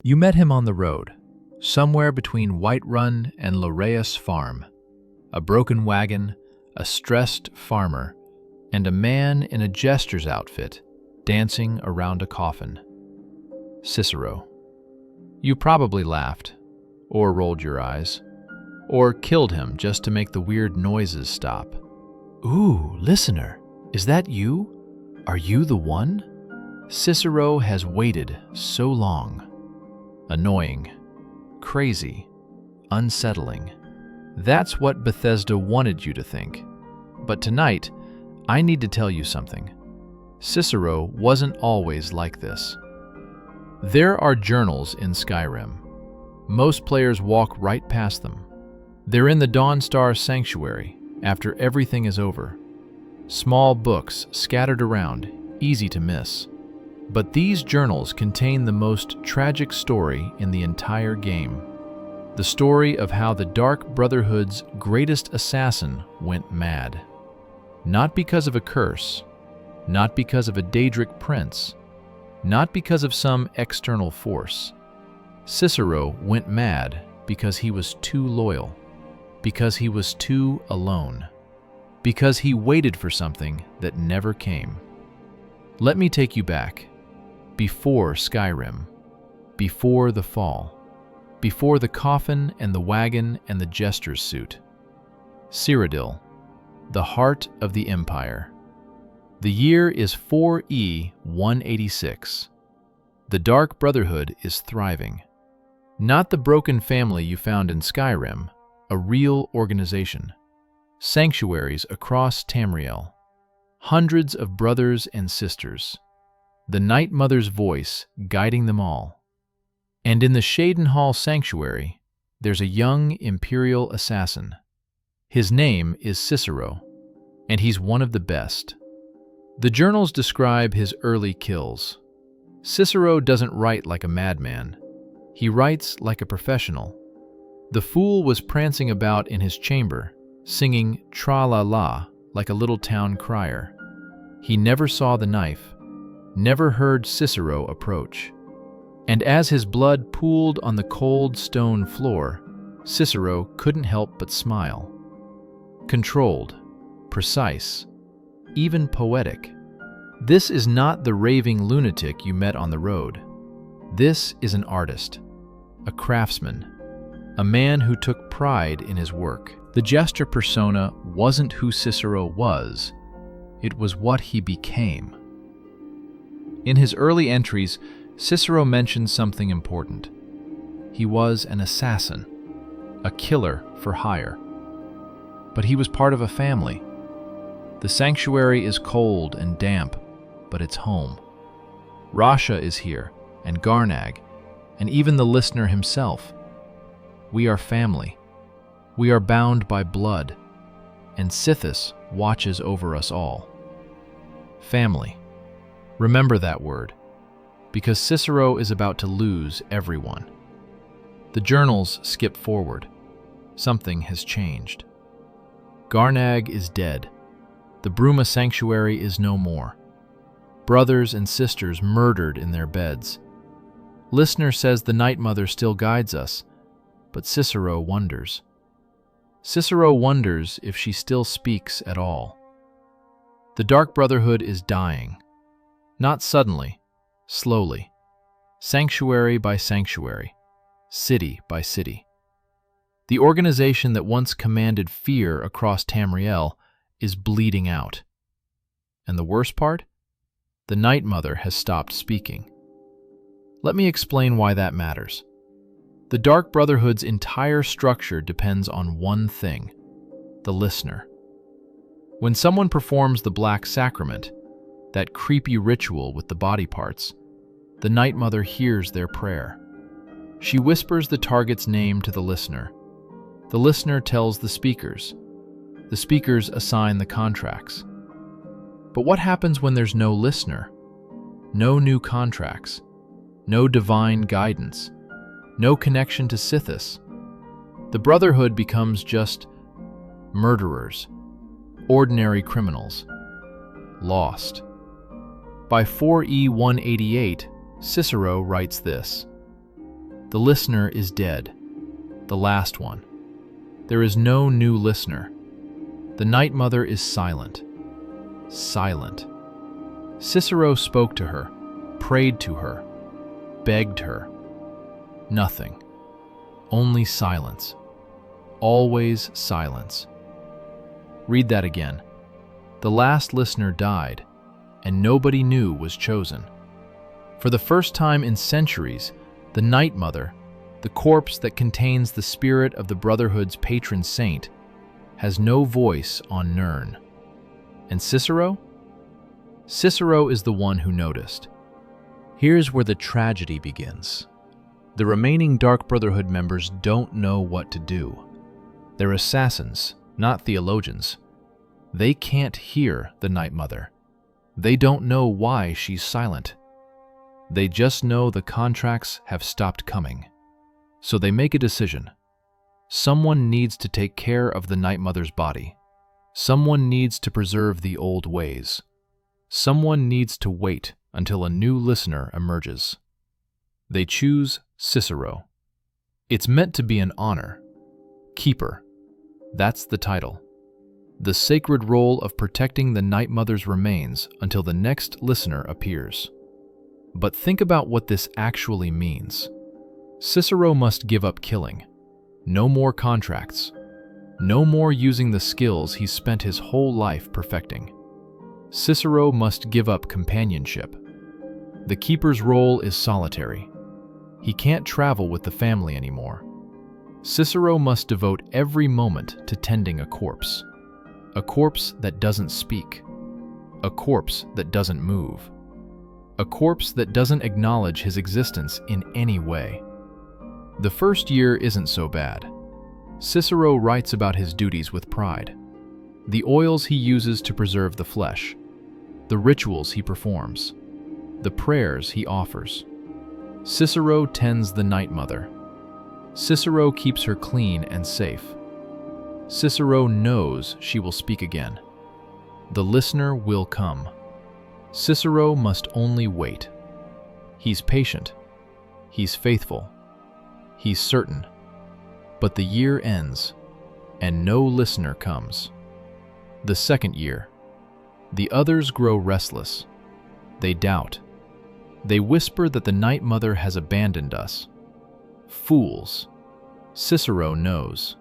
You met him on the road, somewhere between Whiterun and Loreas Farm. A broken wagon, a stressed farmer, and a man in a jester's outfit dancing around a coffin. Cicero. You probably laughed, or rolled your eyes, or killed him just to make the weird noises stop. Ooh, listener, is that you? Are you the one? Cicero has waited so long. Annoying, crazy, unsettling. That's what Bethesda wanted you to think. But tonight, I need to tell you something. Cicero wasn't always like this. There are journals in Skyrim. Most players walk right past them. They're in the Dawnstar Sanctuary after everything is over. Small books scattered around, easy to miss. But these journals contain the most tragic story in the entire game. The story of how the Dark Brotherhood's greatest assassin went mad. Not because of a curse, not because of a Daedric prince, not because of some external force. Cicero went mad because he was too loyal, because he was too alone, because he waited for something that never came. Let me take you back. Before Skyrim, before the fall, before the coffin and the wagon and the jester's suit. Cyrodiil, the heart of the Empire. The year is 4E 186. The Dark Brotherhood is thriving. Not the broken family you found in Skyrim, a real organization. Sanctuaries across Tamriel. Hundreds of brothers and sisters. The Night Mother's voice guiding them all. And in the Shadenhall Sanctuary, there's a young imperial assassin. His name is Cicero, and he's one of the best. The journals describe his early kills. Cicero doesn't write like a madman. He writes like a professional. The fool was prancing about in his chamber, singing tra-la-la like a little town crier. He never saw the knife, never heard Cicero approach. And as his blood pooled on the cold stone floor, Cicero couldn't help but smile. Controlled, precise, even poetic. This is not the raving lunatic you met on the road. This is an artist, a craftsman, a man who took pride in his work. The jester persona wasn't who Cicero was, it was what he became. In his early entries, Cicero mentioned something important. He was an assassin, a killer for hire. But he was part of a family. The sanctuary is cold and damp, but it's home. Rasha is here, and Garnag, and even the listener himself. We are family. We are bound by blood, and Sithis watches over us all. Family. Remember that word, because Cicero is about to lose everyone. The journals skip forward. Something has changed. Garnag is dead. The Bruma Sanctuary is no more. Brothers and sisters murdered in their beds. Listener says the Night Mother still guides us, but Cicero wonders. Cicero wonders if she still speaks at all. The Dark Brotherhood is dying. Not suddenly, slowly. Sanctuary by sanctuary, city by city. The organization that once commanded fear across Tamriel is bleeding out. And the worst part? The Night Mother has stopped speaking. Let me explain why that matters. The Dark Brotherhood's entire structure depends on one thing: the listener. When someone performs the Black Sacrament, that creepy ritual with the body parts, the Night Mother hears their prayer. She whispers the target's name to the listener. The listener tells the speakers. The speakers assign the contracts. But what happens when there's no listener? No new contracts, no divine guidance, no connection to Sithis. The Brotherhood becomes just murderers, ordinary criminals, lost. By 4E 188, Cicero writes this: The listener is dead. The last one. There is no new listener. The Night Mother is silent. Silent. Cicero spoke to her, prayed to her, begged her. Nothing. Only silence. Always silence. Read that again. The last listener died, and nobody new was chosen. For the first time in centuries, the Night Mother, the corpse that contains the spirit of the Brotherhood's patron saint, has no voice on Nirn. And Cicero? Cicero is the one who noticed. Here's where the tragedy begins. The remaining Dark Brotherhood members don't know what to do. They're assassins, not theologians. They can't hear the Night Mother. They don't know why she's silent. They just know the contracts have stopped coming. So they make a decision. Someone needs to take care of the Night Mother's body. Someone needs to preserve the old ways. Someone needs to wait until a new listener emerges. They choose Cicero. It's meant to be an honor. Keeper. That's the title. The sacred role of protecting the Night Mother's remains until the next listener appears. But think about what this actually means. Cicero must give up killing. No more contracts. No more using the skills he's spent his whole life perfecting. Cicero must give up companionship. The keeper's role is solitary. He can't travel with the family anymore. Cicero must devote every moment to tending a corpse. A corpse that doesn't speak. A corpse that doesn't move. A corpse that doesn't acknowledge his existence in any way. The first year isn't so bad. Cicero writes about his duties with pride. The oils he uses to preserve the flesh. The rituals he performs. The prayers he offers. Cicero tends the Night Mother. Cicero keeps her clean and safe. Cicero knows she will speak again. The listener will come. Cicero must only wait. He's patient. He's faithful. He's certain. But the year ends, and no listener comes. The second year. The others grow restless. They doubt. They whisper that the Night Mother has abandoned us. Fools. Cicero knows.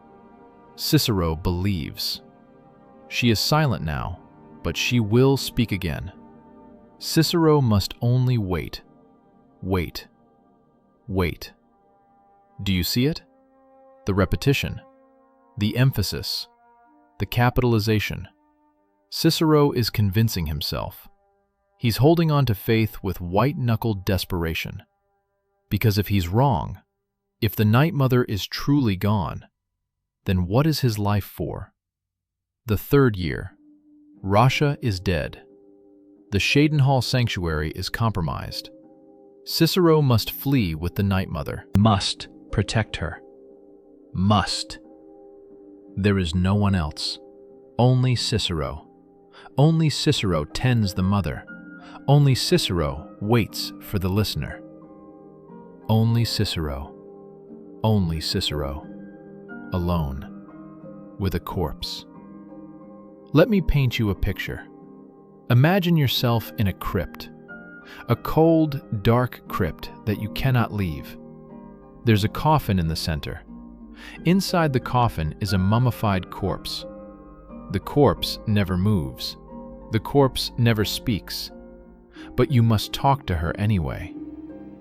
Cicero believes. She is silent now, but she will speak again. Cicero must only wait. Wait. Wait. Do you see it? The repetition. The emphasis. The capitalization. Cicero is convincing himself. He's holding on to faith with white-knuckled desperation. Because if he's wrong, if the Night Mother is truly gone, then what is his life for? The third year. Rasha is dead. The Shadenhall sanctuary is compromised. Cicero must flee with the Night Mother. Must protect her. Must. There is no one else. Only Cicero. Only Cicero tends the mother. Only Cicero waits for the listener. Only Cicero. Only Cicero. Alone. With a corpse. Let me paint you a picture. Imagine yourself in a crypt. A cold, dark crypt that you cannot leave. There's a coffin in the center. Inside the coffin is a mummified corpse. The corpse never moves. The corpse never speaks. But you must talk to her anyway.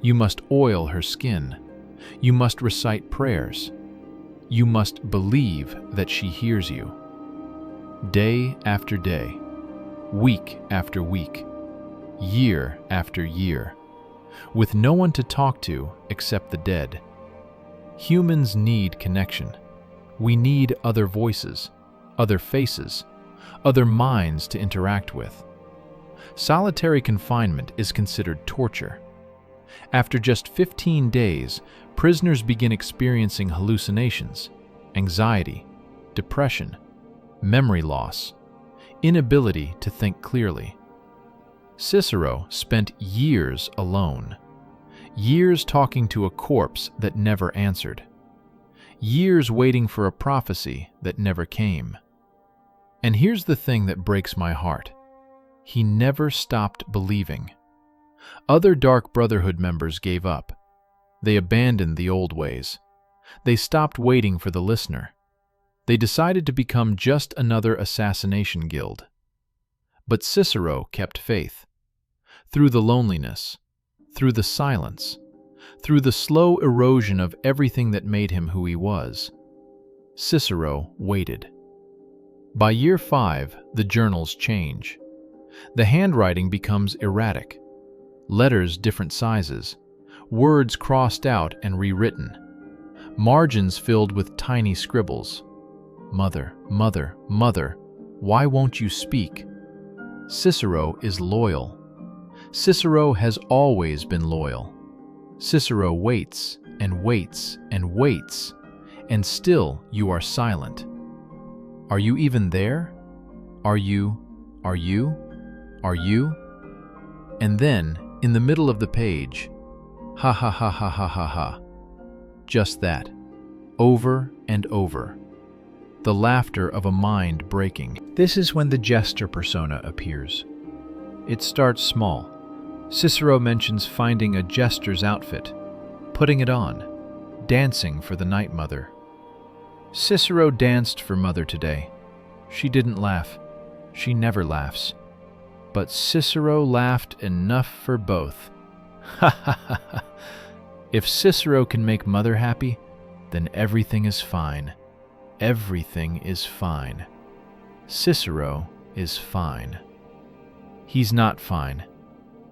You must oil her skin. You must recite prayers. You must believe that she hears you. Day after day, week after week, year after year, with no one to talk to except the dead. Humans need connection. We need other voices, other faces, other minds to interact with. Solitary confinement is considered torture. After just 15 days, prisoners begin experiencing hallucinations, anxiety, depression, memory loss, inability to think clearly. Cicero spent years alone. Years talking to a corpse that never answered. Years waiting for a prophecy that never came. And here's the thing that breaks my heart. He never stopped believing. Other Dark Brotherhood members gave up. They abandoned the old ways. They stopped waiting for the listener. They decided to become just another assassination guild. But Cicero kept faith. Through the loneliness, through the silence, through the slow erosion of everything that made him who he was, Cicero waited. By year 5, the journals change. The handwriting becomes erratic. Letters different sizes, words crossed out and rewritten, margins filled with tiny scribbles. Mother, mother, mother, why won't you speak? Cicero is loyal. Cicero has always been loyal. Cicero waits and waits and waits, and still you are silent. Are you even there? Are you? And then, in the middle of the page, ha ha ha ha ha ha ha. Just that, over and over. The laughter of a mind breaking. This is when the jester persona appears. It starts small. Cicero mentions finding a jester's outfit, putting it on, dancing for the Night Mother. Cicero danced for Mother today. She didn't laugh. She never laughs. But Cicero laughed enough for both. Ha ha ha ha. If Cicero can make Mother happy, then everything is fine. Everything is fine. Cicero is fine. He's not fine.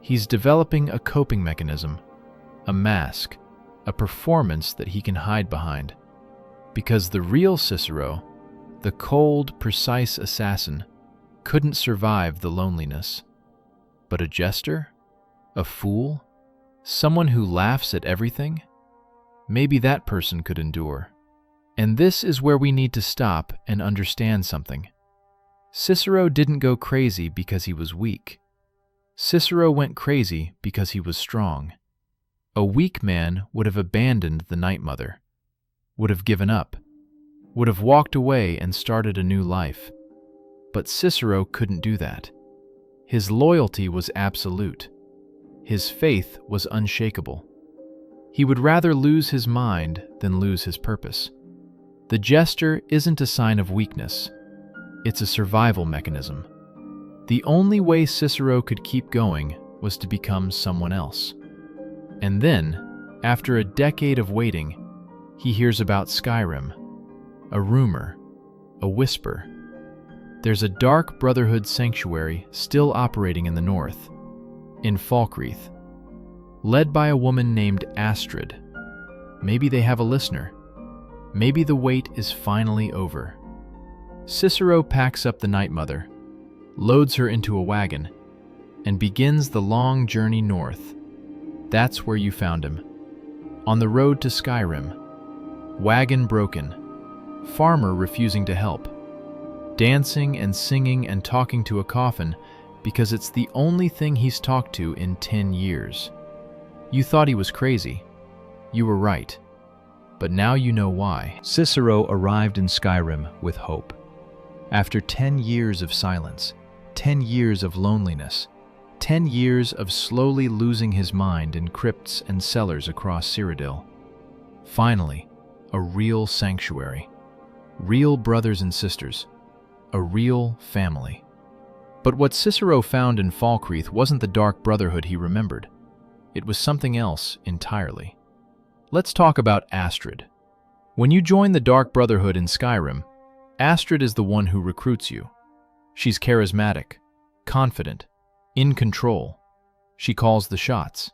He's developing a coping mechanism, a mask, a performance that he can hide behind. Because the real Cicero, the cold, precise assassin, couldn't survive the loneliness. But a jester? A fool? Someone who laughs at everything? Maybe that person could endure. And this is where we need to stop and understand something. Cicero didn't go crazy because he was weak. Cicero went crazy because he was strong. A weak man would have abandoned the Night Mother, would have given up, would have walked away and started a new life. But Cicero couldn't do that. His loyalty was absolute. His faith was unshakable. He would rather lose his mind than lose his purpose. The jester isn't a sign of weakness. It's a survival mechanism. The only way Cicero could keep going was to become someone else. And then, after a decade of waiting, he hears about Skyrim. A rumor, a whisper. There's a Dark Brotherhood sanctuary still operating in the north, in Falkreath, led by a woman named Astrid. Maybe they have a listener. Maybe the wait is finally over. Cicero packs up the Night Mother, loads her into a wagon, and begins the long journey north. That's where you found him. On the road to Skyrim. Wagon broken. Farmer refusing to help. Dancing and singing and talking to a coffin because it's the only thing he's talked to in 10 years. You thought he was crazy. You were right. But now you know why. Cicero arrived in Skyrim with hope. After 10 years of silence, 10 years of loneliness, 10 years of slowly losing his mind in crypts and cellars across Cyrodiil. Finally, a real sanctuary. Real brothers and sisters. A real family. But what Cicero found in Falkreath wasn't the Dark Brotherhood he remembered. It was something else entirely. Let's talk about Astrid. When you join the Dark Brotherhood in Skyrim, Astrid is the one who recruits you. She's charismatic, confident, in control. She calls the shots.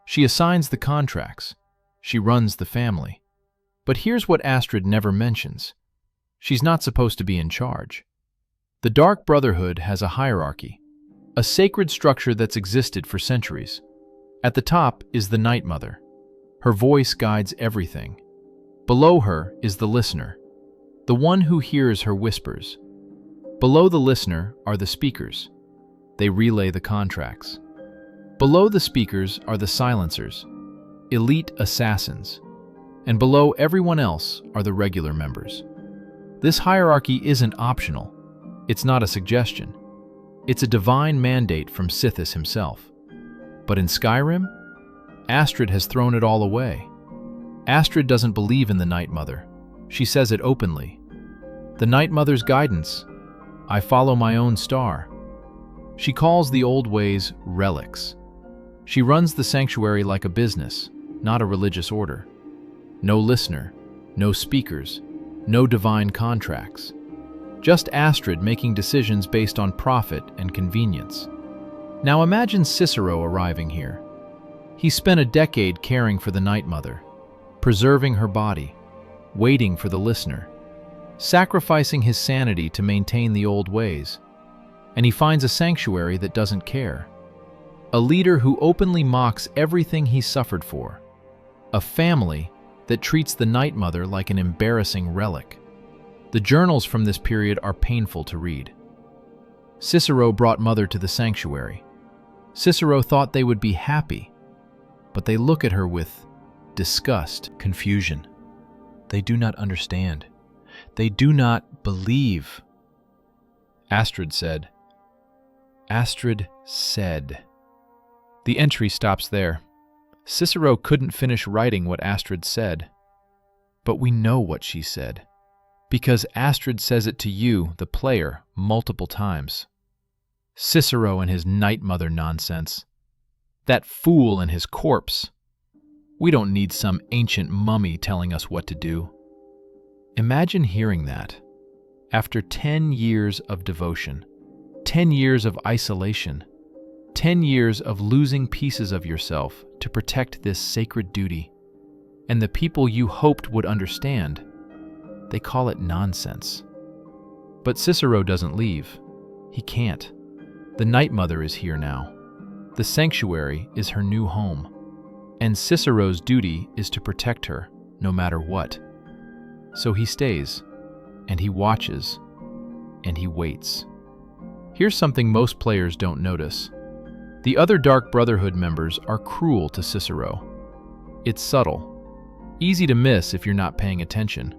She assigns the contracts. She runs the family. But here's what Astrid never mentions. She's not supposed to be in charge. The Dark Brotherhood has a hierarchy, a sacred structure that's existed for centuries. At the top is the Night Mother. Her voice guides everything. Below her is the listener, the one who hears her whispers. Below the listener are the speakers. They relay the contracts. Below the speakers are the silencers. elite assassins, and below everyone else are the regular members. This hierarchy isn't optional. It's not a suggestion. It's a divine mandate from Sithis himself. But in Skyrim, Astrid has thrown it all away. Astrid doesn't believe in the Night Mother. She says it openly. The Night Mother's guidance, I follow my own star. She calls the old ways relics. She runs the sanctuary like a business, not a religious order. No listener, no speakers, no divine contracts. Just Astrid making decisions based on profit and convenience. Now imagine Cicero arriving here. He spent a decade caring for the Night Mother, preserving her body, waiting for the listener, sacrificing his sanity to maintain the old ways. And he finds a sanctuary that doesn't care. A leader who openly mocks everything he suffered for. A family that treats the Night Mother like an embarrassing relic. The journals from this period are painful to read. Cicero brought Mother to the sanctuary. Cicero thought they would be happy, but they look at her with disgust, confusion. They do not understand. They do not believe. Astrid said. Astrid said. The entry stops there. Cicero couldn't finish writing what Astrid said. But we know what she said, because Astrid says it to you, the player, multiple times. Cicero and his Night Mother nonsense. That fool and his corpse. We don't need some ancient mummy telling us what to do. Imagine hearing that. After 10 years of devotion, 10 years of isolation, 10 years of losing pieces of yourself to protect this sacred duty, and the people you hoped would understand, they call it nonsense. But Cicero doesn't leave. He can't. The Night Mother is here now. The sanctuary is her new home. And Cicero's duty is to protect her, no matter what. So he stays, and he watches, and he waits. Here's something most players don't notice. The other Dark Brotherhood members are cruel to Cicero. It's subtle, easy to miss if you're not paying attention,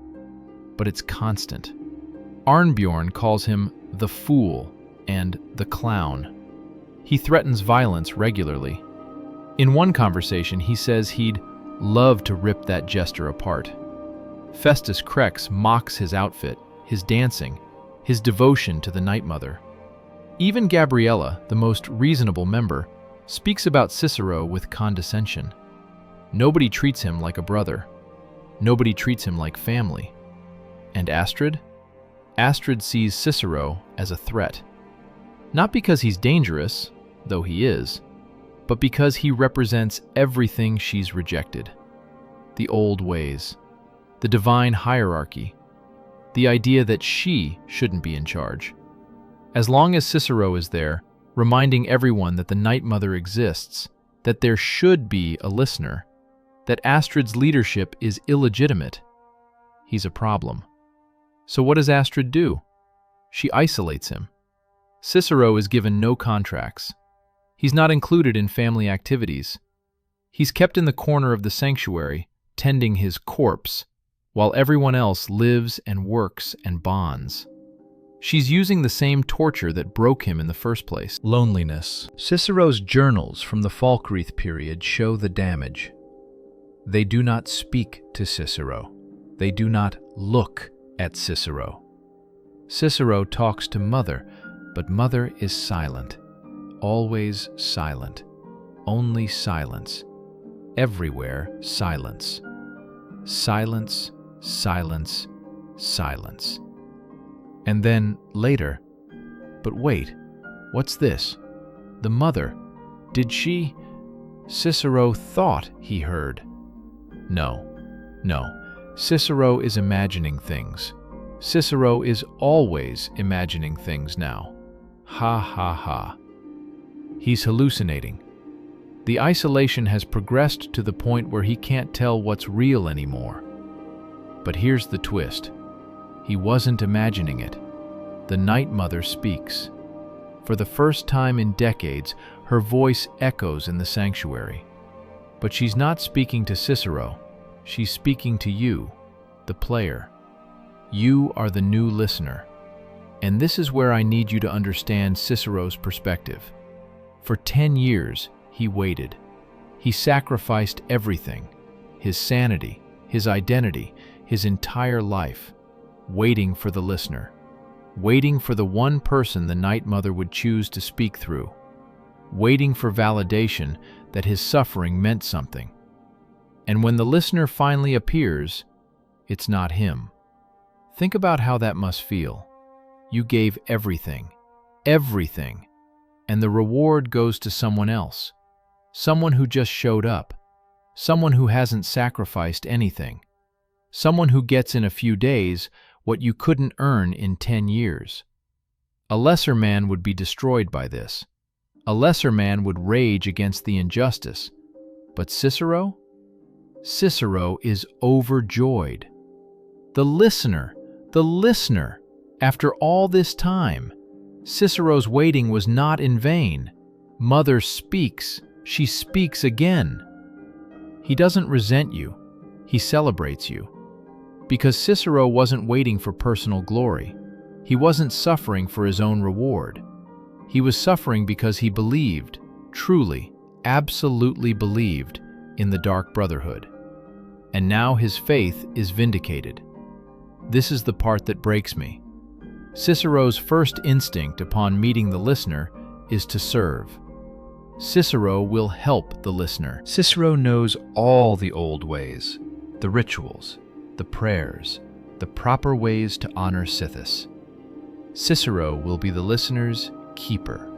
but it's constant. Arnbjorn calls him the Fool and the Clown. He threatens violence regularly. In one conversation, he says he'd love to rip that jester apart. Festus Crex mocks his outfit, his dancing, his devotion to the Night Mother. Even Gabriella, the most reasonable member, speaks about Cicero with condescension. Nobody treats him like a brother. Nobody treats him like family. And Astrid? Astrid sees Cicero as a threat. Not because he's dangerous, though he is, but because he represents everything she's rejected. The old ways, the divine hierarchy, the idea that she shouldn't be in charge. As long as Cicero is there, reminding everyone that the Night Mother exists, that there should be a listener, that Astrid's leadership is illegitimate, he's a problem. So what does Astrid do? She isolates him. Cicero is given no contracts. He's not included in family activities. He's kept in the corner of the sanctuary, tending his corpse, while everyone else lives and works and bonds. She's using the same torture that broke him in the first place. Loneliness. Cicero's journals from the Falkreath period show the damage. They do not speak to Cicero. They do not look at Cicero. Cicero talks to Mother, but Mother is silent. Always silent. Only silence. Everywhere silence. Silence, silence, silence. And then later, but wait, what's this? The Mother. Did she? Cicero thought he heard. No. Cicero is imagining things. Cicero is always imagining things now. Ha ha ha. He's hallucinating. The isolation has progressed to the point where he can't tell what's real anymore. But here's the twist. He wasn't imagining it. The Night Mother speaks. For the first time in decades, her voice echoes in the sanctuary. But she's not speaking to Cicero. She's speaking to you, the player. You are the new listener. And this is where I need you to understand Cicero's perspective. For 10 years, he waited. He sacrificed everything, his sanity, his identity, his entire life, waiting for the listener, waiting for the one person the Night Mother would choose to speak through, waiting for validation that his suffering meant something. And when the listener finally appears, it's not him. Think about how that must feel. You gave everything, everything, and the reward goes to someone else, someone who just showed up, someone who hasn't sacrificed anything, someone who gets in a few days what you couldn't earn in 10 years. A lesser man would be destroyed by this. A lesser man would rage against the injustice. But Cicero? Cicero is overjoyed. The listener, after all this time, Cicero's waiting was not in vain. Mother speaks. She speaks again. He doesn't resent you. He celebrates you. Because Cicero wasn't waiting for personal glory. He wasn't suffering for his own reward. He was suffering because he believed, truly, absolutely believed, in the Dark Brotherhood. And now his faith is vindicated. This is the part that breaks me. Cicero's first instinct upon meeting the listener is to serve. Cicero will help the listener. Cicero knows all the old ways, the rituals, the prayers, the proper ways to honor Sithis. Cicero will be the listener's keeper.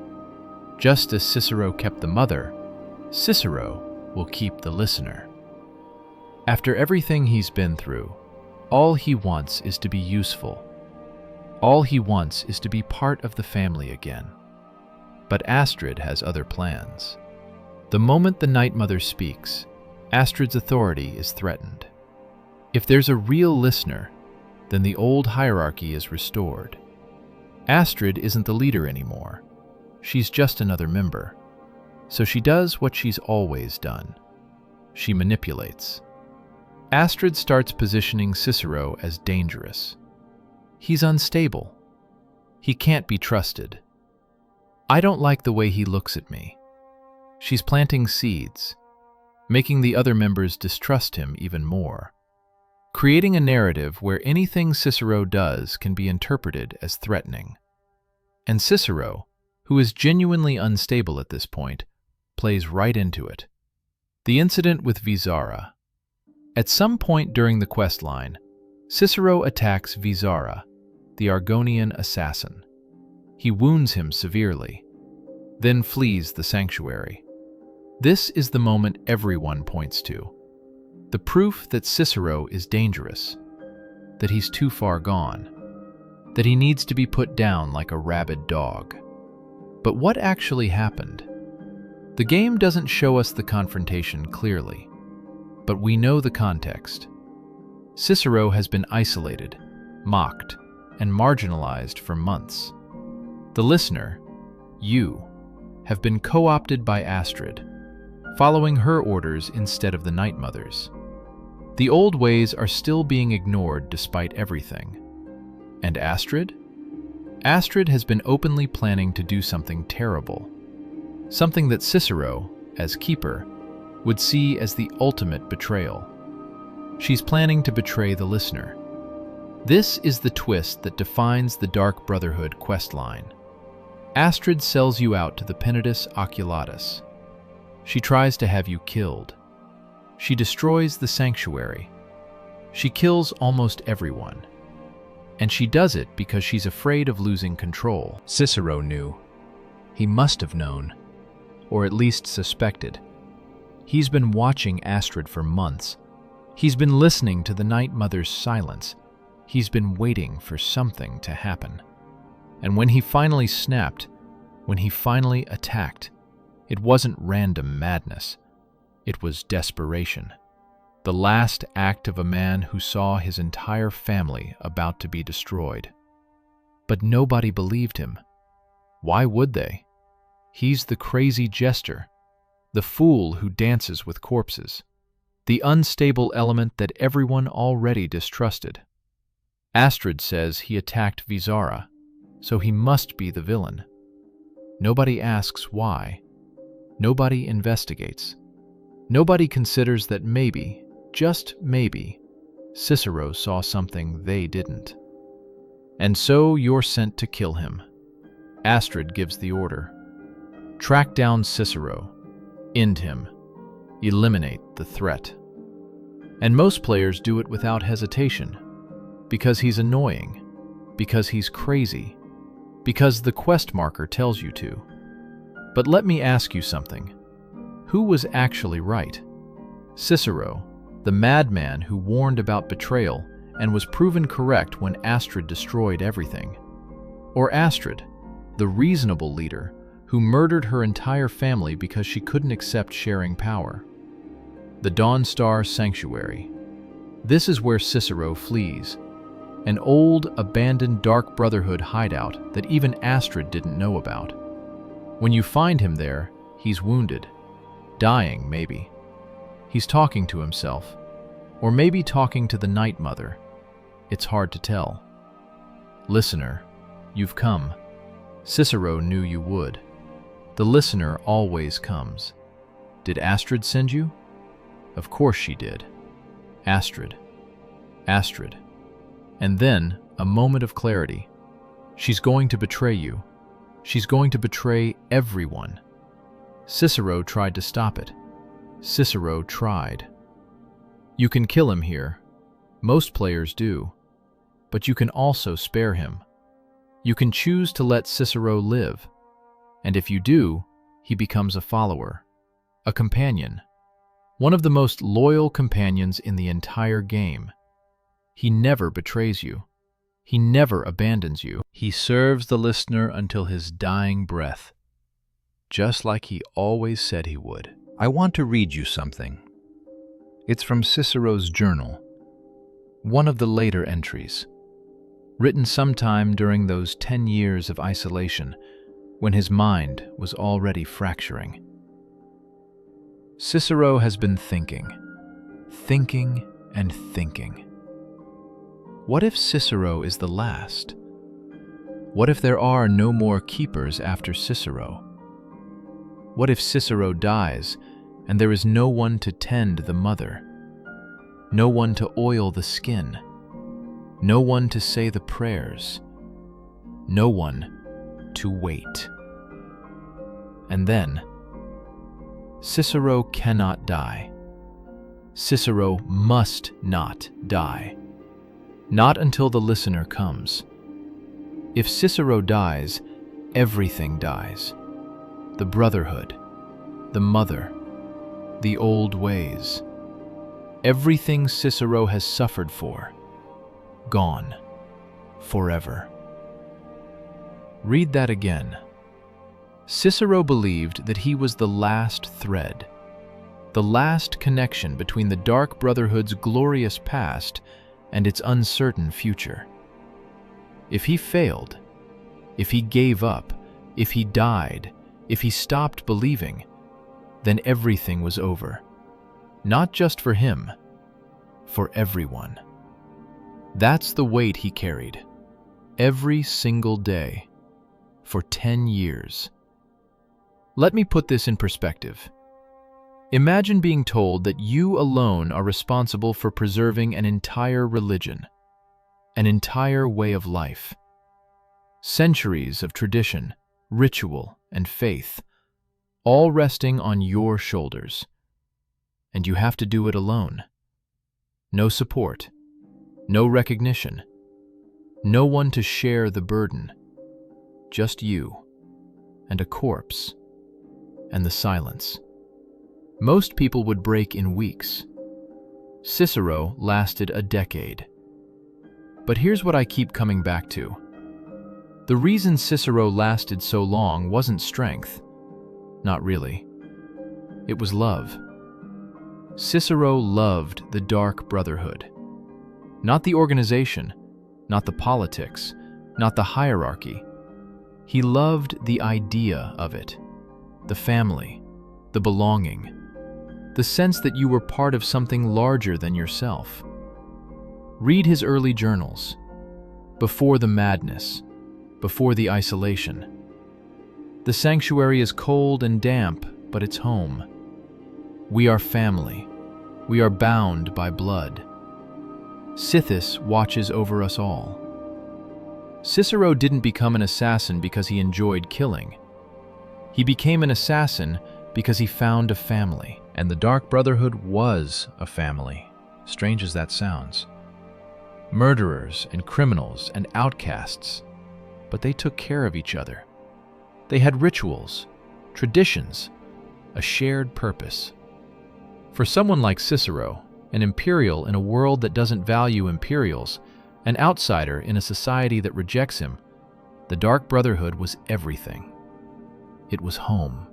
Just as Cicero kept the mother, Cicero will keep the listener. After everything he's been through, all he wants is to be useful. All he wants is to be part of the family again. But Astrid has other plans. The moment the Night Mother speaks, Astrid's authority is threatened. If there's a real listener, then the old hierarchy is restored. Astrid isn't the leader anymore. She's just another member. So she does what she's always done. She manipulates. Astrid starts positioning Cicero as dangerous. He's unstable. He can't be trusted. I don't like the way he looks at me. She's planting seeds, making the other members distrust him even more, creating a narrative where anything Cicero does can be interpreted as threatening. And Cicero, who is genuinely unstable at this point, plays right into it. The incident with Vizara. At some point during the quest line, Cicero attacks Vizara, the Argonian assassin. He wounds him severely, then flees the sanctuary. This is the moment everyone points to. The proof that Cicero is dangerous, that he's too far gone, that he needs to be put down like a rabid dog. But what actually happened? The game doesn't show us the confrontation clearly, but we know the context. Cicero has been isolated, mocked, and marginalized for months. The listener, you, have been co-opted by Astrid, following her orders instead of the Night Mother's. The old ways are still being ignored despite everything. And Astrid? Astrid has been openly planning to do something terrible, something that Cicero, as keeper, would see as the ultimate betrayal. She's planning to betray the listener. This is the twist that defines the Dark Brotherhood questline. Astrid sells you out to the Penitus Oculatus. She tries to have you killed. She destroys the sanctuary. She kills almost everyone. And she does it because she's afraid of losing control. Cicero knew. He must have known, or at least suspected. He's been watching Astrid for months. He's been listening to the Night Mother's silence. He's been waiting for something to happen. And when he finally snapped, when he finally attacked, it wasn't random madness. It was desperation. The last act of a man who saw his entire family about to be destroyed. But nobody believed him. Why would they? He's the crazy jester, the fool who dances with corpses, the unstable element that everyone already distrusted. Astrid says he attacked Visara, so he must be the villain. Nobody asks why. Nobody investigates. Nobody considers that maybe, just maybe, Cicero saw something they didn't. And so you're sent to kill him. Astrid gives the order. Track down Cicero. End him. Eliminate the threat. And most players do it without hesitation, because he's annoying, because he's crazy, because the quest marker tells you to. But let me ask you something. Who was actually right? Cicero, the madman who warned about betrayal and was proven correct when Astrid destroyed everything? Or Astrid, the reasonable leader who murdered her entire family because she couldn't accept sharing power? The Dawnstar Sanctuary. This is where Cicero flees, an old, abandoned Dark Brotherhood hideout that even Astrid didn't know about. When you find him there, he's wounded, dying maybe. He's talking to himself, or maybe talking to the Night Mother. It's hard to tell. Listener, you've come. Cicero knew you would. The listener always comes. Did Astrid send you? Of course she did. Astrid. Astrid. And then, a moment of clarity. She's going to betray you. She's going to betray everyone. Cicero tried to stop it. Cicero tried. You can kill him here. Most players do. But you can also spare him. You can choose to let Cicero live. And if you do, he becomes a follower, a companion. One of the most loyal companions in the entire game. He never betrays you. He never abandons you. He serves the listener until his dying breath, just like he always said he would. I want to read you something. It's from Cicero's journal, One of the later entries, written sometime during those 10 years of isolation when his mind was already fracturing. Cicero has been thinking and thinking. What if Cicero is the last? What if there are no more keepers after Cicero? What if Cicero dies and there is no one to tend the mother? No one to oil the skin? No one to say the prayers? No one to wait? And then, Cicero cannot die. Cicero must not die. Not until the listener comes. If Cicero dies, everything dies. The Brotherhood, the Mother, the old ways. Everything Cicero has suffered for, gone, forever. Read that again. Cicero believed that he was the last thread, the last connection between the Dark Brotherhood's glorious past and its uncertain future. If he failed, if he gave up, if he died, if he stopped believing, then everything was over. Not just for him, for everyone. That's the weight he carried, every single day, for 10 years. Let me put this in perspective. Imagine being told that you alone are responsible for preserving an entire religion, an entire way of life. Centuries of tradition, ritual, and faith, all resting on your shoulders. And you have to do it alone. No support, no recognition, no one to share the burden. Just you, and a corpse, and the silence. Most people would break in weeks. Cicero lasted a decade. But here's what I keep coming back to. The reason Cicero lasted so long wasn't strength. Not really. It was love. Cicero loved the Dark Brotherhood. Not the organization, not the politics, not the hierarchy. He loved the idea of it, the family, the belonging, the sense that you were part of something larger than yourself. Read his early journals, before the madness, before the isolation. The sanctuary is cold and damp, but it's home. We are family. We are bound by blood. Sithis watches over us all. Cicero didn't become an assassin because he enjoyed killing. He became an assassin because he found a family. And the Dark Brotherhood was a family, strange as that sounds. Murderers and criminals and outcasts, but they took care of each other. They had rituals, traditions, a shared purpose. For someone like Cicero, an imperial in a world that doesn't value imperials, an outsider in a society that rejects him, the Dark Brotherhood was everything. It was home.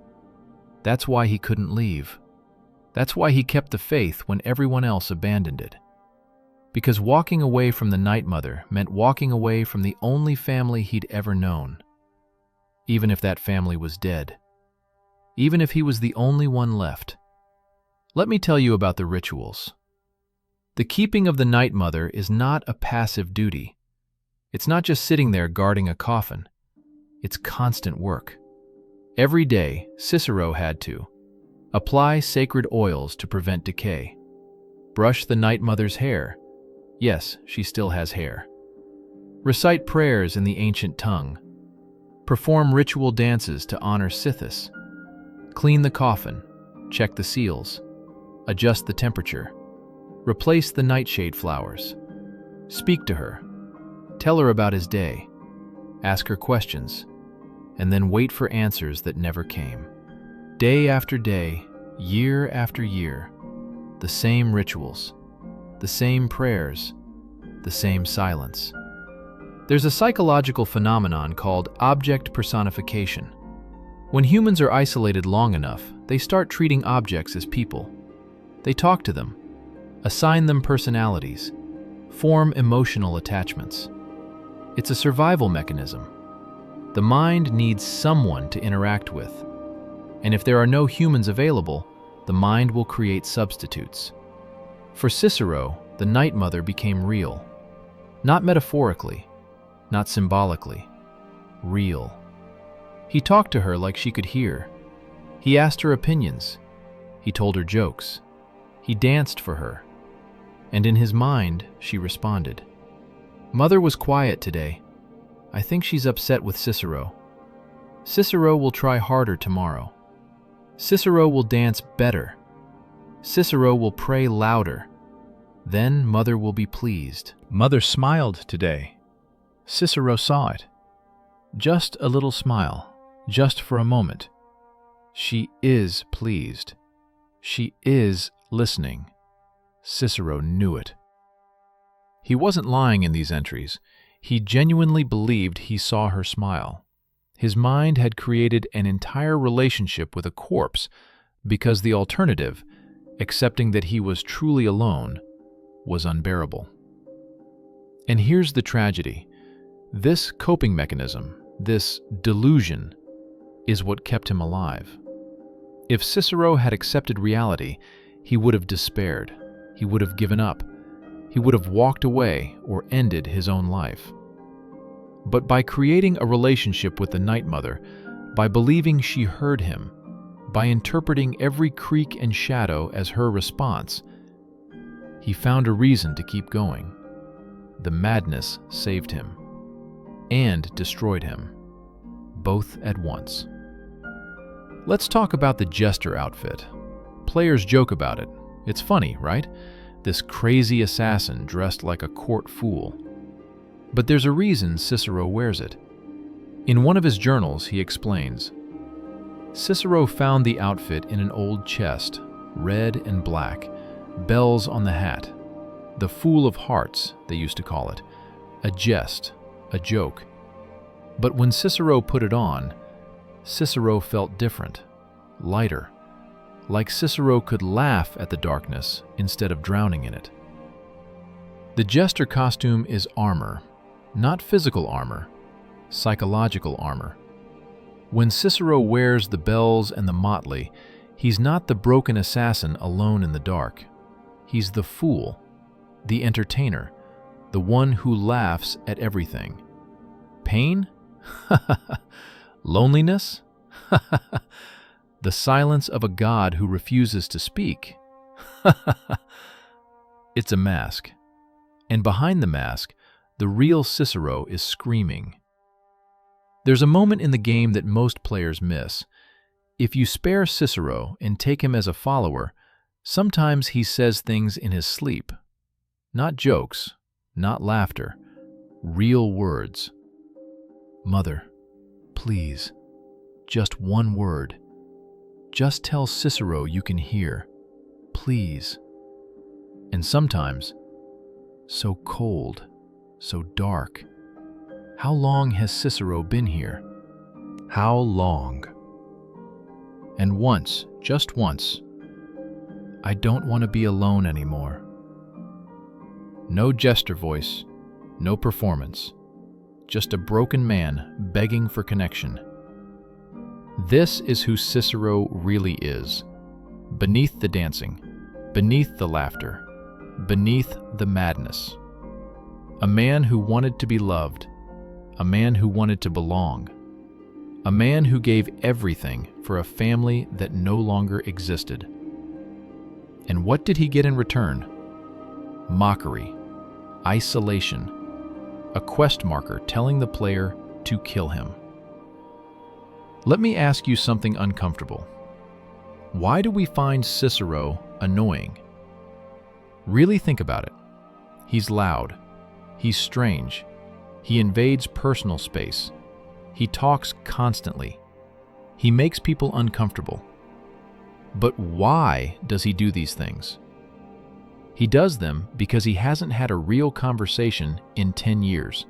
That's why he couldn't leave. That's why he kept the faith when everyone else abandoned it. Because walking away from the Night Mother meant walking away from the only family he'd ever known. Even if that family was dead. Even if he was the only one left. Let me tell you about the rituals. The keeping of the Night Mother is not a passive duty. It's not just sitting there guarding a coffin. It's constant work. Every day, Cicero had to apply sacred oils to prevent decay. Brush the Night Mother's hair. Yes, she still has hair. Recite prayers in the ancient tongue. Perform ritual dances to honor Sithis. Clean the coffin. Check the seals. Adjust the temperature. Replace the nightshade flowers. Speak to her. Tell her about his day. Ask her questions. And then wait for answers that never came. Day after day, year after year, the same rituals, the same prayers, the same silence. There's a psychological phenomenon called object personification. When humans are isolated long enough, they start treating objects as people. They talk to them, assign them personalities, form emotional attachments. It's a survival mechanism. The mind needs someone to interact with. And if there are no humans available, the mind will create substitutes. For Cicero, the Night Mother became real. Not metaphorically, not symbolically. Real. He talked to her like she could hear. He asked her opinions. He told her jokes. He danced for her. And in his mind, she responded. Mother was quiet today. I think she's upset with Cicero. Cicero will try harder tomorrow. Cicero will dance better. Cicero will pray louder. Then Mother will be pleased. Mother smiled today. Cicero saw it. Just a little smile, just for a moment. She is pleased. She is listening. Cicero knew it. He wasn't lying in these entries. He genuinely believed he saw her smile. His mind had created an entire relationship with a corpse because the alternative, accepting that he was truly alone, was unbearable. And here's the tragedy. This coping mechanism, this delusion, is what kept him alive. If Cicero had accepted reality, he would have despaired. He would have given up. He would have walked away or ended his own life. But by creating a relationship with the Night Mother, by believing she heard him, by interpreting every creak and shadow as her response, he found a reason to keep going. The madness saved him and destroyed him, both at once. Let's talk about the jester outfit. Players joke about it. It's funny, right? This crazy assassin dressed like a court fool. But there's a reason Cicero wears it. In one of his journals, he explains, Cicero found the outfit in an old chest, red and black, bells on the hat. The Fool of Hearts, they used to call it. A jest, a joke. But when Cicero put it on, Cicero felt different, lighter, like Cicero could laugh at the darkness instead of drowning in it. The jester costume is armor, not physical armor, psychological armor. When Cicero wears the bells and the motley, He's not the broken assassin alone in the dark. He's the fool, the entertainer, the one who laughs at everything. Pain? Loneliness? The silence of a god who refuses to speak. It's a mask. And behind the mask, the real Cicero is screaming. There's a moment in the game that most players miss. If you spare Cicero and take him as a follower, sometimes he says things in his sleep. Not jokes, not laughter, real words. Mother, please, just one word. Just tell Cicero you can hear, please. And sometimes, so cold, so dark. How long has Cicero been here? How long? And once, just once, I don't want to be alone anymore. No jester voice, no performance, just a broken man begging for connection. This is who Cicero really is. Beneath the dancing, beneath the laughter, beneath the madness. A man who wanted to be loved, a man who wanted to belong, a man who gave everything for a family that no longer existed. And what did he get in return? Mockery, isolation, a quest marker telling the player to kill him. Let me ask you something uncomfortable. Why do we find Cicero annoying? Really think about it. He's loud. He's strange. He invades personal space. He talks constantly. He makes people uncomfortable. But why does he do these things? He does them because he hasn't had a real conversation in 10 years.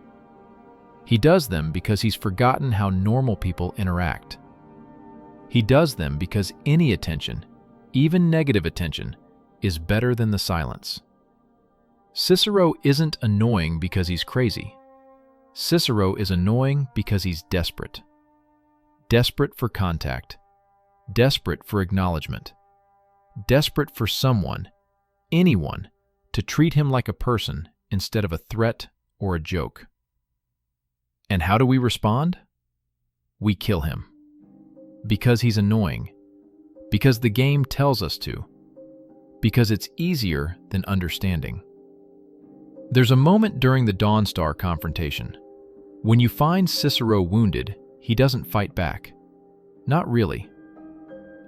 He does them because he's forgotten how normal people interact. He does them because any attention, even negative attention, is better than the silence. Cicero isn't annoying because he's crazy. Cicero is annoying because he's desperate. Desperate for contact. Desperate for acknowledgement. Desperate for someone, anyone, to treat him like a person instead of a threat or a joke. And how do we respond? We kill him. Because he's annoying. Because the game tells us to. Because it's easier than understanding. There's a moment during the Dawnstar confrontation. When you find Cicero wounded, he doesn't fight back. Not really.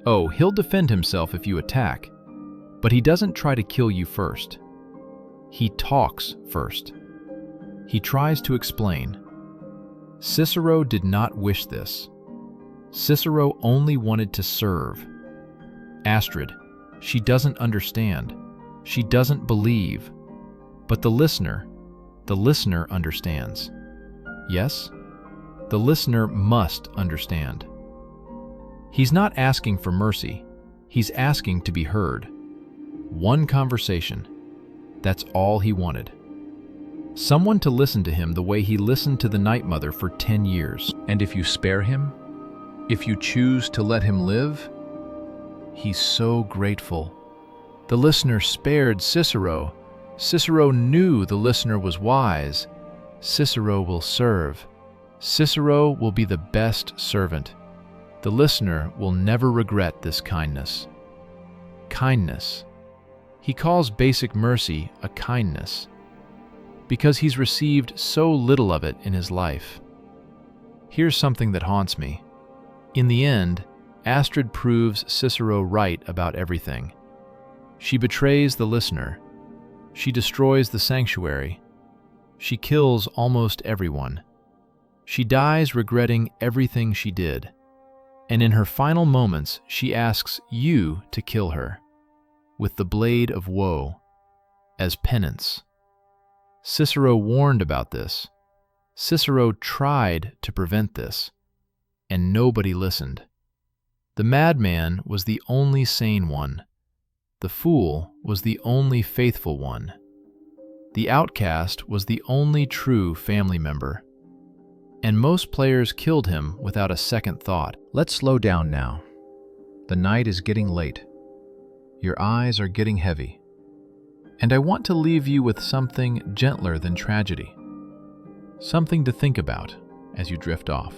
Oh, he'll defend himself if you attack, but he doesn't try to kill you first. He talks first. He tries to explain. Cicero did not wish this. Cicero only wanted to serve. Astrid, she doesn't understand. She doesn't believe. But the listener understands. Yes? The listener must understand. He's not asking for mercy. He's asking to be heard. One conversation. That's all he wanted. Someone to listen to him the way he listened to the Night Mother for 10 years. And if you spare him, if you choose to let him live, he's so grateful. The listener spared Cicero. Cicero knew the listener was wise. Cicero will serve. Cicero will be the best servant. The listener will never regret this kindness. Kindness. He calls basic mercy a kindness because he's received so little of it in his life. Here's something that haunts me. In the end, Astrid proves Cicero right about everything. She betrays the listener. She destroys the sanctuary. She kills almost everyone. She dies regretting everything she did. And in her final moments, she asks you to kill her with the blade of woe as penance. Cicero warned about this. Cicero tried to prevent this, and nobody listened. The madman was the only sane one. The fool was the only faithful one. The outcast was the only true family member. And most players killed him without a second thought. Let's slow down now. The night is getting late. Your eyes are getting heavy. And I want to leave you with something gentler than tragedy. Something to think about as you drift off.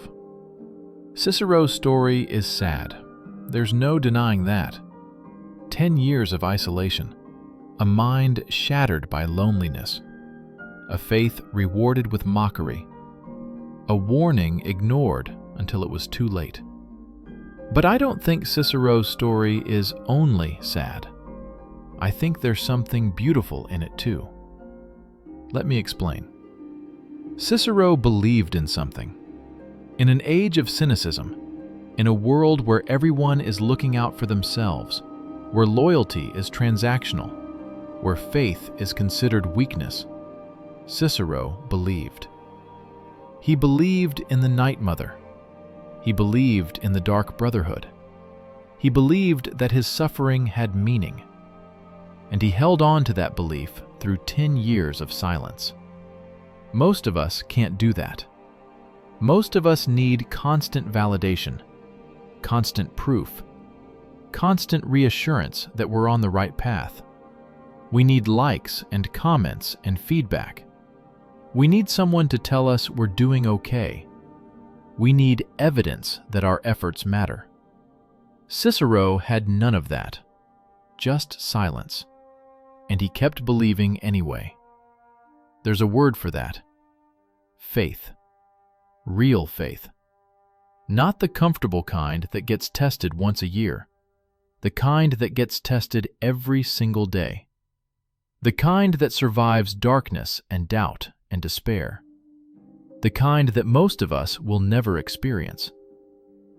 Cicero's story is sad. There's no denying that. 10 years of isolation. A mind shattered by loneliness. A faith rewarded with mockery. A warning ignored until it was too late. But I don't think Cicero's story is only sad. I think there's something beautiful in it too. Let me explain. Cicero believed in something. In an age of cynicism, in a world where everyone is looking out for themselves, where loyalty is transactional, where faith is considered weakness, Cicero believed. He believed in the Night Mother. He believed in the Dark Brotherhood. He believed that his suffering had meaning. And he held on to that belief through 10 years of silence. Most of us can't do that. Most of us need constant validation, constant proof, constant reassurance that we're on the right path. We need likes and comments and feedback. We need someone to tell us we're doing okay. We need evidence that our efforts matter. Cicero had none of that, just silence. And he kept believing anyway. There's a word for that. Faith. Real faith. Not the comfortable kind that gets tested once a year. The kind that gets tested every single day. The kind that survives darkness and doubt and despair. The kind that most of us will never experience.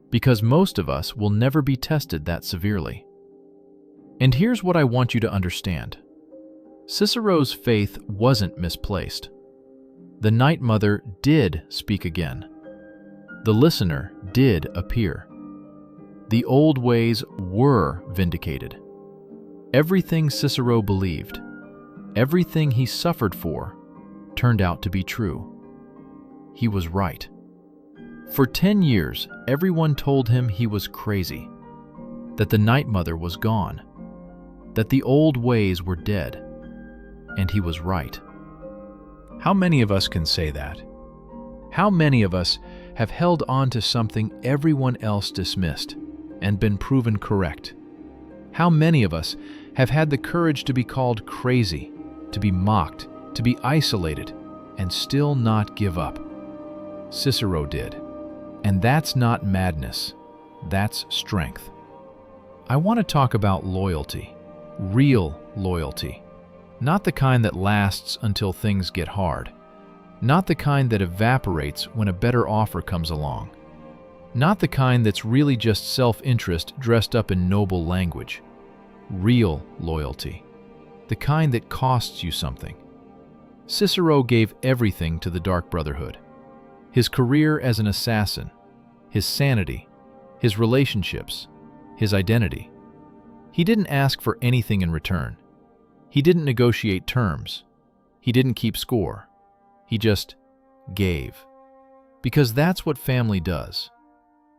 Because most of us will never be tested that severely. And here's what I want you to understand. Cicero's faith wasn't misplaced. The Night Mother did speak again. The listener did appear. The old ways were vindicated. Everything Cicero believed, everything he suffered for, turned out to be true. He was right. For 10 years, everyone told him he was crazy, that the Night Mother was gone, that the old ways were dead. And he was right. How many of us can say that? How many of us have held on to something everyone else dismissed and been proven correct? How many of us have had the courage to be called crazy, to be mocked, to be isolated, and still not give up? Cicero did. And that's not madness. That's strength. I want to talk about loyalty, real loyalty. Not the kind that lasts until things get hard. Not the kind that evaporates when a better offer comes along. Not the kind that's really just self-interest dressed up in noble language. Real loyalty. The kind that costs you something. Cicero gave everything to the Dark Brotherhood. His career as an assassin, his sanity, his relationships, his identity. He didn't ask for anything in return. He didn't negotiate terms. He didn't keep score. He just gave. Because that's what family does.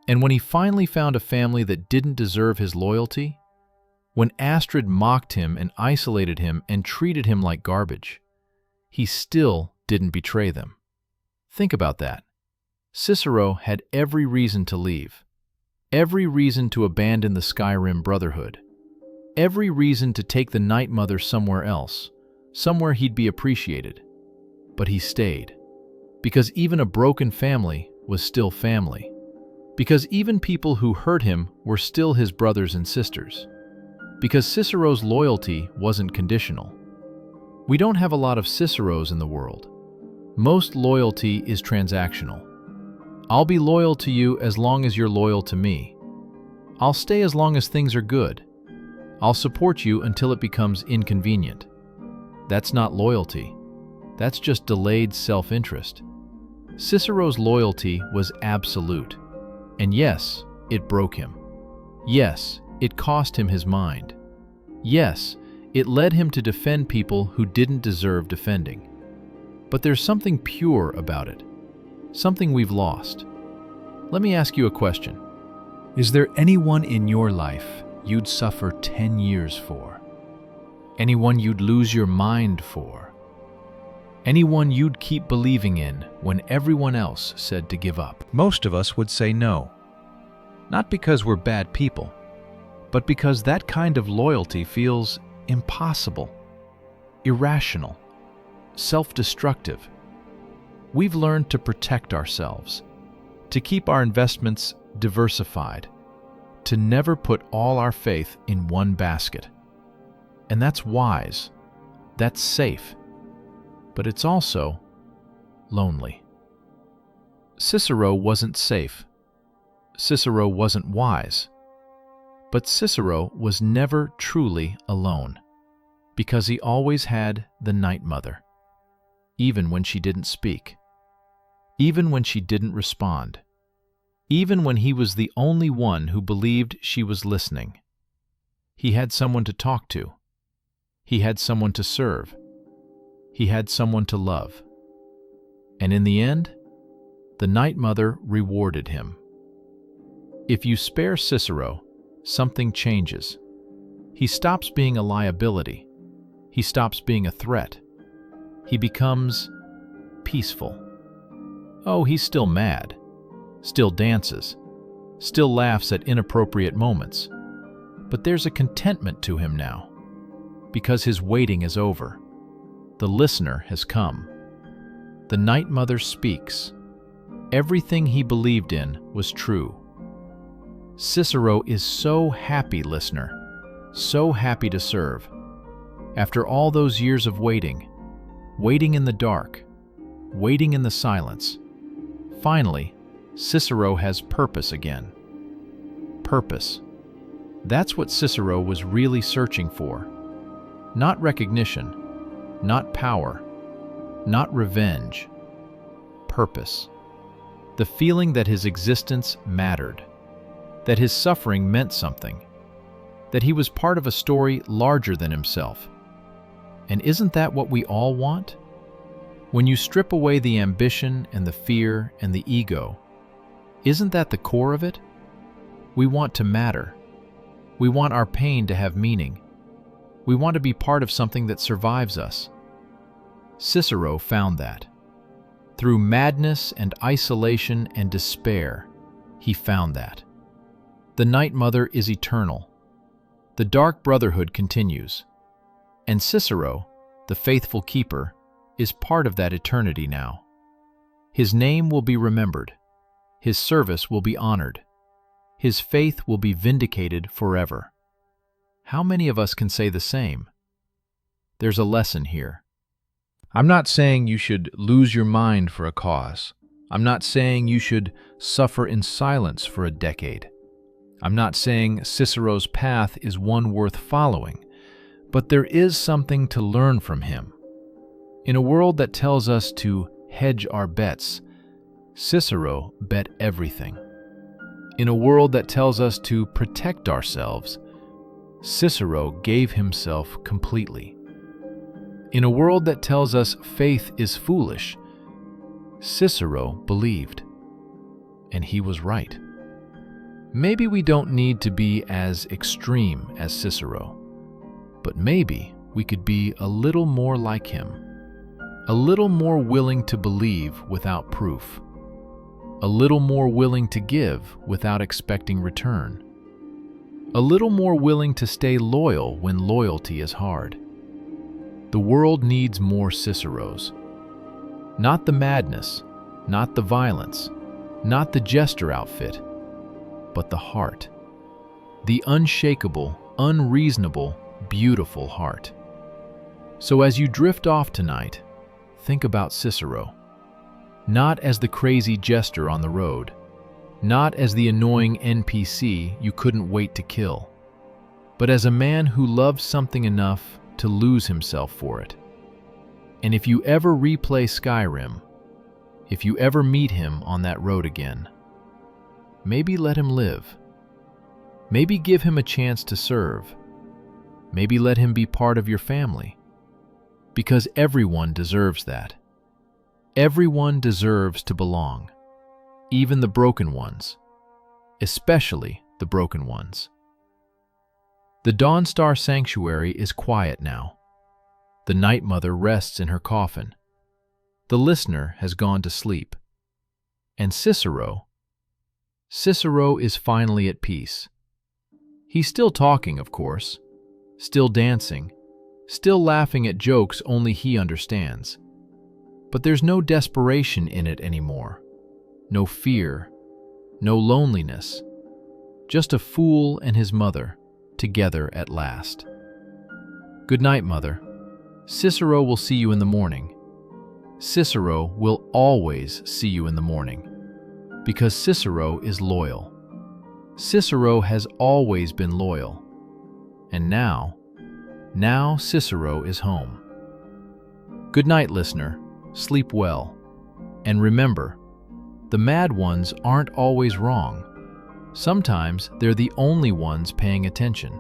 And when he finally found a family that didn't deserve his loyalty, when Astrid mocked him and isolated him and treated him like garbage, he still didn't betray them. Think about that. Cicero had every reason to leave. Every reason to abandon the Skyrim Brotherhood. Every reason to take the Night Mother somewhere else, somewhere he'd be appreciated. But he stayed. Because even a broken family was still family. Because even people who hurt him were still his brothers and sisters. Because Cicero's loyalty wasn't conditional. We don't have a lot of Ciceros in the world. Most loyalty is transactional. I'll be loyal to you as long as you're loyal to me. I'll stay as long as things are good. I'll support you until it becomes inconvenient. That's not loyalty. That's just delayed self-interest. Cicero's loyalty was absolute. And yes, it broke him. Yes, it cost him his mind. Yes, it led him to defend people who didn't deserve defending. But there's something pure about it. Something we've lost. Let me ask you a question. Is there anyone in your life you'd suffer 10 years for? Anyone you'd lose your mind for? Anyone you'd keep believing in when everyone else said to give up? Most of us would say no. Not because we're bad people, but because that kind of loyalty feels impossible, irrational, self-destructive. We've learned to protect ourselves, to keep our investments diversified, to never put all our faith in one basket. And that's wise, that's safe, but it's also lonely. Cicero wasn't safe. Cicero wasn't wise. But Cicero was never truly alone, because he always had the Night Mother, even when she didn't speak, even when she didn't respond, even when he was the only one who believed she was listening. He had someone to talk to. He had someone to serve. He had someone to love. And in the end, the Night Mother rewarded him. If you spare Cicero, something changes. He stops being a liability. He stops being a threat. He becomes peaceful. Oh, he's still mad, still dances, still laughs at inappropriate moments. But there's a contentment to him now, because his waiting is over. The listener has come. The Night Mother speaks. Everything he believed in was true. Cicero is so happy, listener, so happy to serve. After all those years of waiting, waiting in the dark, waiting in the silence, finally, Cicero has purpose again. Purpose. That's what Cicero was really searching for. Not recognition, not power, not revenge. Purpose. The feeling that his existence mattered, that his suffering meant something, that he was part of a story larger than himself. And isn't that what we all want? When you strip away the ambition and the fear and the ego, isn't that the core of it? We want to matter. We want our pain to have meaning. We want to be part of something that survives us. Cicero found that. Through madness and isolation and despair, he found that. The Night Mother is eternal. The Dark Brotherhood continues. And Cicero, the faithful keeper, is part of that eternity now. His name will be remembered. His service will be honored. His faith will be vindicated forever. How many of us can say the same? There's a lesson here. I'm not saying you should lose your mind for a cause. I'm not saying you should suffer in silence for a decade. I'm not saying Cicero's path is one worth following, but there is something to learn from him. In a world that tells us to hedge our bets, Cicero bet everything. In a world that tells us to protect ourselves, Cicero gave himself completely. In a world that tells us faith is foolish, Cicero believed. And he was right. Maybe we don't need to be as extreme as Cicero, but maybe we could be a little more like him, a little more willing to believe without proof, a little more willing to give without expecting return, a little more willing to stay loyal when loyalty is hard. The world needs more Ciceros. Not the madness, not the violence, not the jester outfit, but the heart. The unshakable, unreasonable, beautiful heart. So as you drift off tonight, think about Cicero. Not as the crazy jester on the road, not as the annoying NPC you couldn't wait to kill, but as a man who loved something enough to lose himself for it. And if you ever replay Skyrim, if you ever meet him on that road again, maybe let him live. Maybe give him a chance to serve. Maybe let him be part of your family. Because everyone deserves that. Everyone deserves to belong, even the broken ones, especially the broken ones. The Dawnstar Sanctuary is quiet now. The Night Mother rests in her coffin. The listener has gone to sleep. And Cicero is finally at peace. He's still talking, of course, still dancing, still laughing at jokes only he understands. But there's no desperation in it anymore, no fear, no loneliness, just a fool and his mother together at last. Good night, Mother. Cicero will see you in the morning. Cicero will always see you in the morning, because Cicero is loyal. Cicero has always been loyal. And now Cicero is home. Good night, listener. Sleep well. And remember, the mad ones aren't always wrong. Sometimes they're the only ones paying attention.